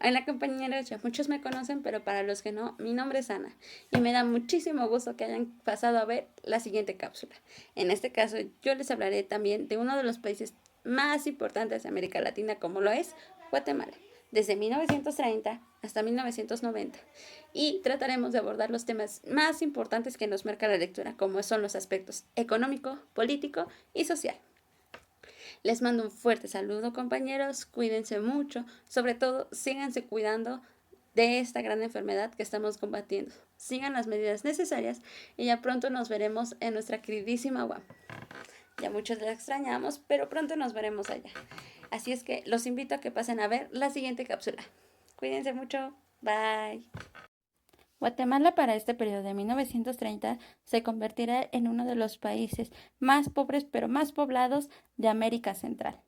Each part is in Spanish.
Hola compañeros, ya muchos me conocen, pero para los que no, mi nombre es Ana y me da muchísimo gusto que hayan pasado a ver la siguiente cápsula. En este caso, yo les hablaré también de uno de los países más importantes de América Latina, como lo es Guatemala, desde 1930 hasta 1990. Y trataremos de abordar los temas más importantes que nos marca la lectura, como son los aspectos económico, político y social. Les mando un fuerte saludo, compañeros. Cuídense mucho. Sobre todo, síganse cuidando de esta gran enfermedad que estamos combatiendo. Sigan las medidas necesarias y ya pronto nos veremos en nuestra queridísima UAM. Ya muchos la extrañamos, pero pronto nos veremos allá. Así es que los invito a que pasen a ver la siguiente cápsula. Cuídense mucho. Bye. Guatemala para este periodo de 1930 se convertirá en uno de los países más pobres pero más poblados de América Central.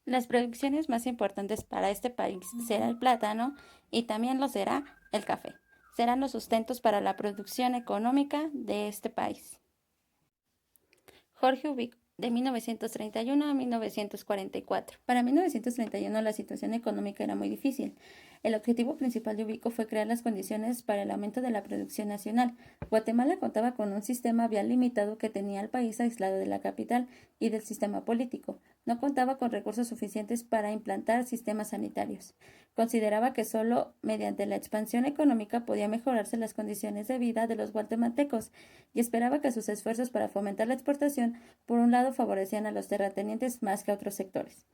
Las producciones más importantes para este país será el plátano y también lo será el café. Serán los sustentos para la producción económica de este país. Jorge Ubico, de 1931 a 1944. Para 1931 la situación económica era muy difícil. El objetivo principal de Ubico fue crear las condiciones para el aumento de la producción nacional. Guatemala contaba con un sistema vial limitado que tenía al país aislado de la capital y del sistema político. No contaba con recursos suficientes para implantar sistemas sanitarios. Consideraba que solo mediante la expansión económica podía mejorarse las condiciones de vida de los guatemaltecos y esperaba que sus esfuerzos para fomentar la exportación, por un lado, favorecían a los terratenientes más que a otros sectores.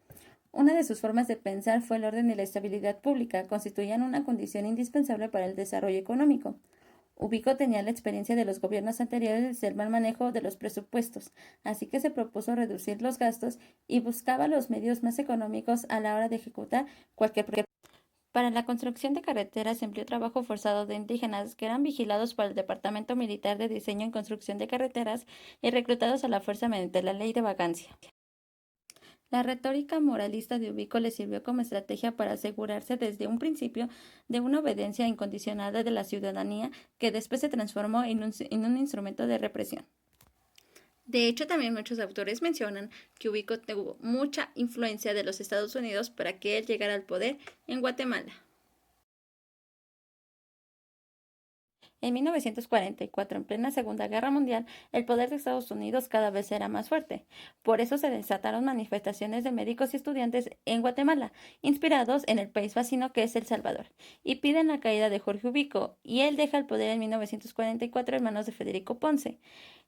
Una de sus formas de pensar fue el orden y la estabilidad pública, constituían una condición indispensable para el desarrollo económico. Ubico tenía la experiencia de los gobiernos anteriores del mal manejo de los presupuestos, así que se propuso reducir los gastos y buscaba los medios más económicos a la hora de ejecutar cualquier proyecto. Para la construcción de carreteras se empleó trabajo forzado de indígenas que eran vigilados por el Departamento Militar de Diseño y Construcción de Carreteras y reclutados a la fuerza mediante la ley de vacancia. La retórica moralista de Ubico le sirvió como estrategia para asegurarse desde un principio de una obediencia incondicionada de la ciudadanía que después se transformó en un instrumento de represión. De hecho, también muchos autores mencionan que Ubico tuvo mucha influencia de los Estados Unidos para que él llegara al poder en Guatemala. En 1944, en plena Segunda Guerra Mundial, el poder de Estados Unidos cada vez era más fuerte. Por eso se desataron manifestaciones de médicos y estudiantes en Guatemala, inspirados en el país vecino que es El Salvador, y piden la caída de Jorge Ubico, y él deja el poder en 1944 en manos de Federico Ponce,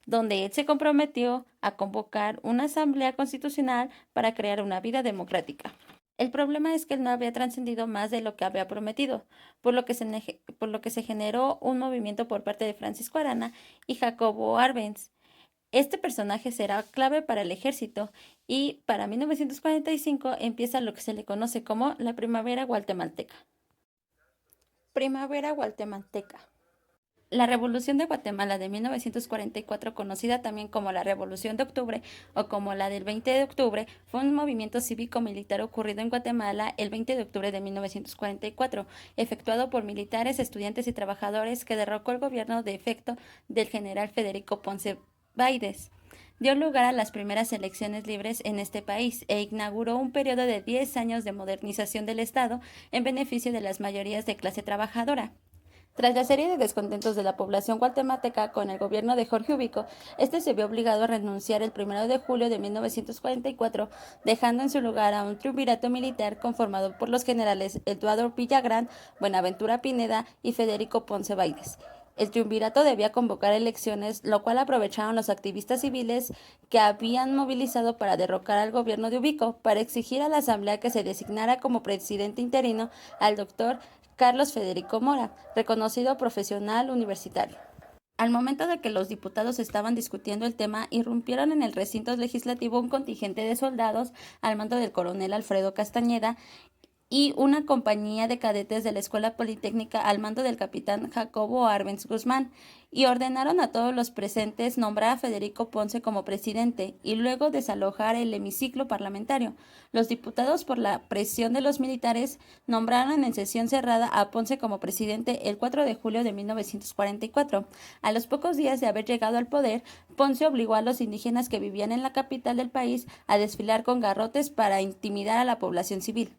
donde él se comprometió a convocar una asamblea constitucional para crear una vida democrática. El problema es que él no había trascendido más de lo que había prometido, por lo que se generó un movimiento por parte de Francisco Arana y Jacobo Arbenz. Este personaje será clave para el ejército y para 1945 empieza lo que se le conoce como la Primavera Guatemalteca. Primavera Guatemalteca. La Revolución de Guatemala de 1944, conocida también como la Revolución de Octubre o como la del 20 de octubre, fue un movimiento cívico-militar ocurrido en Guatemala el 20 de octubre de 1944, efectuado por militares, estudiantes y trabajadores que derrocó el gobierno de efecto del general Federico Ponce Baides. Dio lugar a las primeras elecciones libres en este país e inauguró un periodo de 10 años de modernización del Estado en beneficio de las mayorías de clase trabajadora. Tras la serie de descontentos de la población guatemalteca con el gobierno de Jorge Ubico, este se vio obligado a renunciar el 1 de julio de 1944, dejando en su lugar a un triunvirato militar conformado por los generales Eduardo Villagrán, Buenaventura Pineda y Federico Ponce Baides. El triunvirato debía convocar elecciones, lo cual aprovecharon los activistas civiles que habían movilizado para derrocar al gobierno de Ubico, para exigir a la Asamblea que se designara como presidente interino al doctor Carlos Federico Mora, reconocido profesional universitario. Al momento de que los diputados estaban discutiendo el tema, irrumpieron en el recinto legislativo un contingente de soldados al mando del coronel Alfredo Castañeda y una compañía de cadetes de la Escuela Politécnica al mando del capitán Jacobo Arbenz Guzmán, y ordenaron a todos los presentes nombrar a Federico Ponce como presidente y luego desalojar el hemiciclo parlamentario. Los diputados, por la presión de los militares, nombraron en sesión cerrada a Ponce como presidente el 4 de julio de 1944. A los pocos días de haber llegado al poder, Ponce obligó a los indígenas que vivían en la capital del país a desfilar con garrotes para intimidar a la población civil.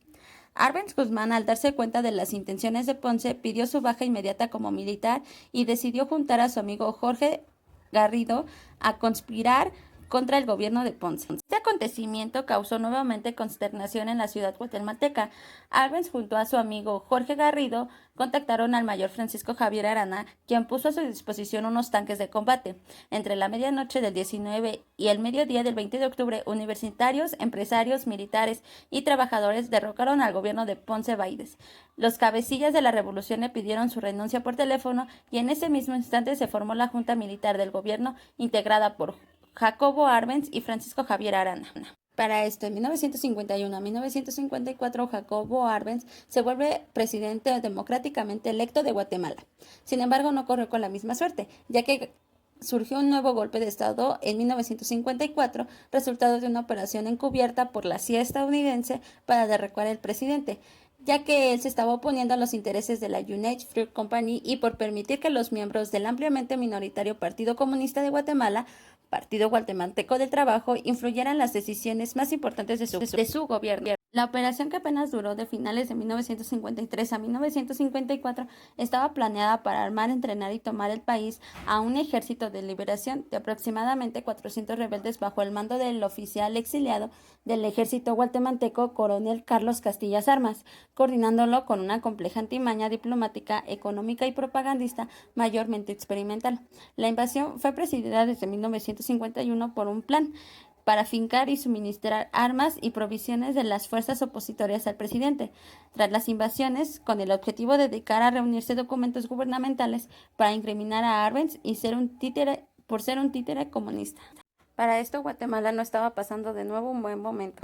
Arbenz Guzmán, al darse cuenta de las intenciones de Ponce, pidió su baja inmediata como militar y decidió juntar a su amigo Jorge Garrido a conspirar contra el gobierno de Ponce. Este acontecimiento causó nuevamente consternación en la ciudad guatemalteca. Arbenz junto a su amigo Jorge Garrido contactaron al mayor Francisco Javier Arana, quien puso a su disposición unos tanques de combate. Entre la medianoche del 19 y el mediodía del 20 de octubre, universitarios, empresarios, militares y trabajadores derrocaron al gobierno de Ponce Baides. Los cabecillas de la revolución le pidieron su renuncia por teléfono y en ese mismo instante se formó la Junta Militar del Gobierno, integrada por Jacobo Arbenz y Francisco Javier Arana. Para esto, en 1951 a 1954, Jacobo Arbenz se vuelve presidente democráticamente electo de Guatemala. Sin embargo, no corrió con la misma suerte, ya que surgió un nuevo golpe de Estado en 1954, resultado de una operación encubierta por la CIA estadounidense para derrocar al presidente, ya que él se estaba oponiendo a los intereses de la United Fruit Company y por permitir que los miembros del ampliamente minoritario Partido Comunista de Guatemala, Partido Guatemalteco del Trabajo, influyeran las decisiones más importantes de su gobierno. La operación, que apenas duró de finales de 1953 a 1954, estaba planeada para armar, entrenar y tomar el país a un ejército de liberación de aproximadamente 400 rebeldes bajo el mando del oficial exiliado del ejército guatemalteco, coronel Carlos Castillas Armas, coordinándolo con una compleja antimaña diplomática, económica y propagandista mayormente experimental. La invasión fue presidida desde 1951 por un plan para fincar y suministrar armas y provisiones de las fuerzas opositorias al presidente, tras las invasiones, con el objetivo de dedicar a reunirse documentos gubernamentales para incriminar a Arbenz y por ser un títere comunista. Para esto, Guatemala no estaba pasando de nuevo un buen momento.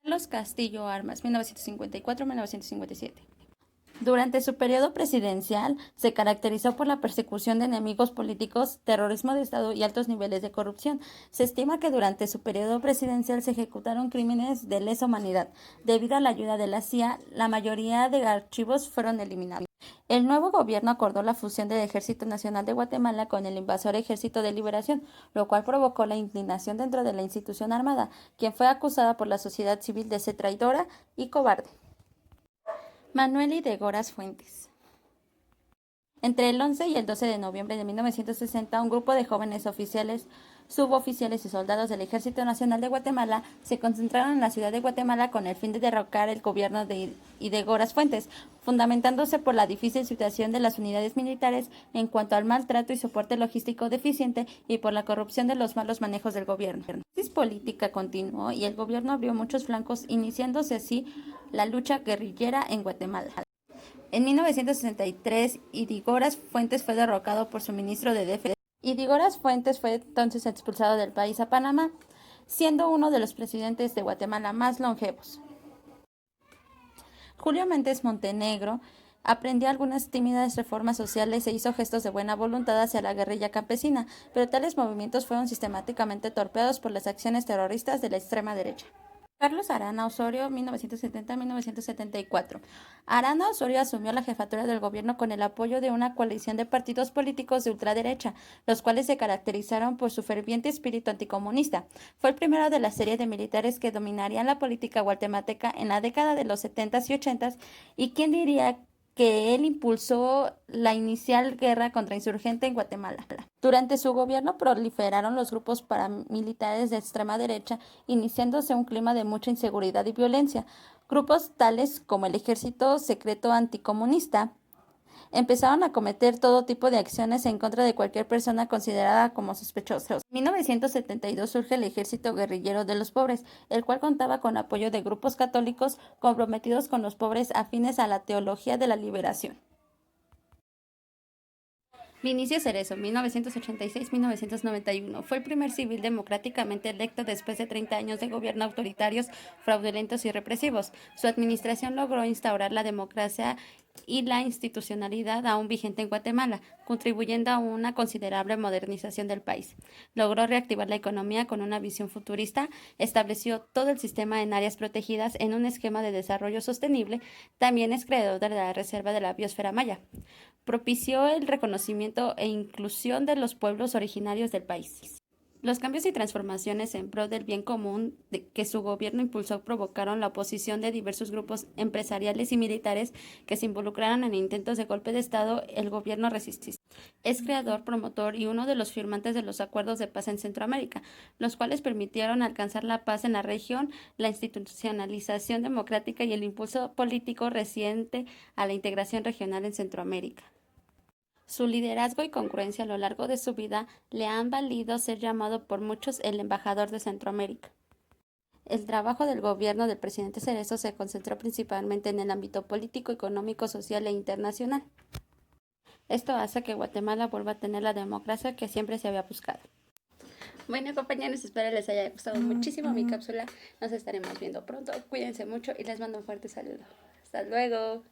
Carlos Castillo Armas, 1954-1957. Durante su periodo presidencial, se caracterizó por la persecución de enemigos políticos, terrorismo de Estado y altos niveles de corrupción. Se estima que durante su periodo presidencial se ejecutaron crímenes de lesa humanidad. Debido a la ayuda de la CIA, la mayoría de archivos fueron eliminados. El nuevo gobierno acordó la fusión del Ejército Nacional de Guatemala con el invasor Ejército de Liberación, lo cual provocó la indignación dentro de la institución armada, quien fue acusada por la sociedad civil de ser traidora y cobarde. Manuel Idegoras Fuentes. Entre el 11 y el 12 de noviembre de 1960, un grupo de jóvenes oficiales, suboficiales y soldados del Ejército Nacional de Guatemala se concentraron en la ciudad de Guatemala con el fin de derrocar el gobierno de Idegoras Fuentes, fundamentándose por la difícil situación de las unidades militares en cuanto al maltrato y soporte logístico deficiente y por la corrupción de los malos manejos del gobierno. La crisis política continuó y el gobierno abrió muchos flancos, iniciándose así la lucha guerrillera en Guatemala. En 1963, Idegoras Fuentes fue derrocado por su ministro de Defensa. Idegoras Fuentes fue entonces expulsado del país a Panamá, siendo uno de los presidentes de Guatemala más longevos. Julio Méndez Montenegro aprendió algunas tímidas reformas sociales e hizo gestos de buena voluntad hacia la guerrilla campesina, pero tales movimientos fueron sistemáticamente torpeados por las acciones terroristas de la extrema derecha. Carlos Arana Osorio, 1970-1974. Arana Osorio asumió la jefatura del gobierno con el apoyo de una coalición de partidos políticos de ultraderecha, los cuales se caracterizaron por su ferviente espíritu anticomunista. Fue el primero de la serie de militares que dominarían la política guatemalteca en la década de los 70s y 80s, y quien diría que él impulsó la inicial guerra contra insurgente en Guatemala. Durante su gobierno proliferaron los grupos paramilitares de extrema derecha, iniciándose un clima de mucha inseguridad y violencia. Grupos tales como el Ejército Secreto Anticomunista empezaron a cometer todo tipo de acciones en contra de cualquier persona considerada como sospechosa. En 1972 surge el Ejército Guerrillero de los Pobres, el cual contaba con apoyo de grupos católicos comprometidos con los pobres afines a la teología de la liberación. Vinicio Cerezo, 1986-1991, fue el primer civil democráticamente electo después de 30 años de gobierno autoritarios, fraudulentos y represivos. Su administración logró instaurar la democracia y la institucionalidad aún vigente en Guatemala, contribuyendo a una considerable modernización del país. Logró reactivar la economía con una visión futurista, estableció todo el sistema en áreas protegidas en un esquema de desarrollo sostenible, también es creador de la Reserva de la Biosfera Maya. Propició el reconocimiento e inclusión de los pueblos originarios del país. Los cambios y transformaciones en pro del bien común que su gobierno impulsó provocaron la oposición de diversos grupos empresariales y militares que se involucraron en intentos de golpe de Estado. El gobierno resistió. Es creador, promotor y uno de los firmantes de los acuerdos de paz en Centroamérica, los cuales permitieron alcanzar la paz en la región, la institucionalización democrática y el impulso político reciente a la integración regional en Centroamérica. Su liderazgo y congruencia a lo largo de su vida le han valido ser llamado por muchos el embajador de Centroamérica. El trabajo del gobierno del presidente Cerezo se concentró principalmente en el ámbito político, económico, social e internacional. Esto hace que Guatemala vuelva a tener la democracia que siempre se había buscado. Bueno, compañeros, espero les haya gustado muchísimo mi cápsula. Nos estaremos viendo pronto. Cuídense mucho y les mando un fuerte saludo. Hasta luego.